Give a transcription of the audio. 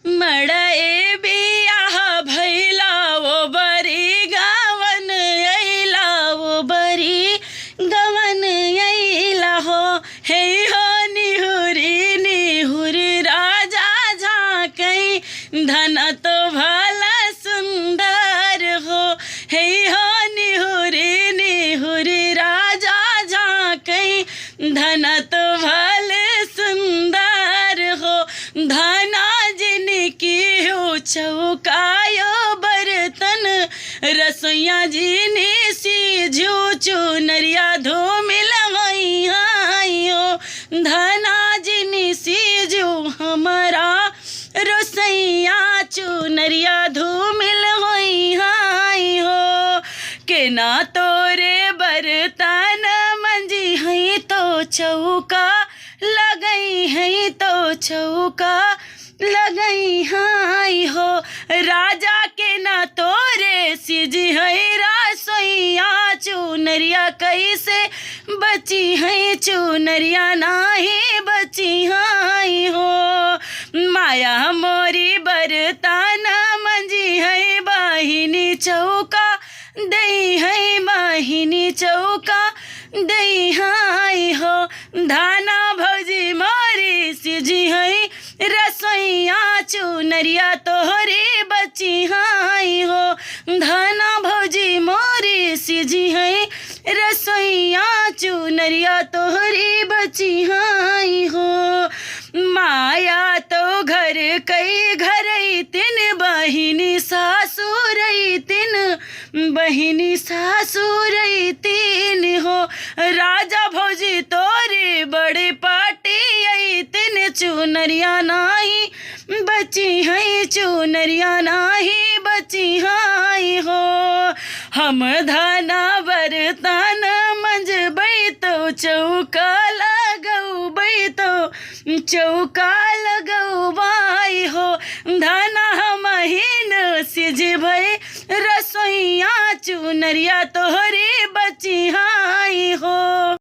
मड़ए बियाह भैला वो बरी गावन अइला वो बरी गवन अइला हो। हे हो निहुरी निहुरी राजा झाँकई धन तो भला सुंदर हो। हे हो निहुरी निहुरी राजा झाँकई धन तो भले सुंदर हो। धना जिनकी हो चौकायो बर्तन रसोइया जिनी सीझू चुनरिया धूमिल हो। धना जिनी सीझू हमारा रसोइया चुनरिया धूमिल हो। के ना तोरे बर्तन मंजी हई तो चौका लगई है तो चौका लगई हाई हो। राजा के ना तोरे सिजी है रसोइया चुनरिया कैसे बची है चुनरिया नाही बची हाई हो। माया मोरी बर्तन मंजी है बाहिनी चौका दई है बाहिनी चौका दई हाई हो। धाना भौजी मोरी सिजी है रसोइया चुनरिया तोहरी बची हाई हो। धाना भौजी मोरी सिजी है रसोइया चुनरिया तोहरी बची हाई हो। माया तो घर कई घर तिन बहिनी सासुर तिन बहिनी सासुर तीन हो। राजा भौजी तोरी बड़ी पार्टी आई तिन चुनरिया नाही बची है चुनरिया नाही बची हाई हो। हम धना बर्तन मंजबै तो चौका लगौबै तो चौका लगौबाई हो। धना हमहिन सिझबै रसोइया चुनरिया तोहरी बची हाई हो।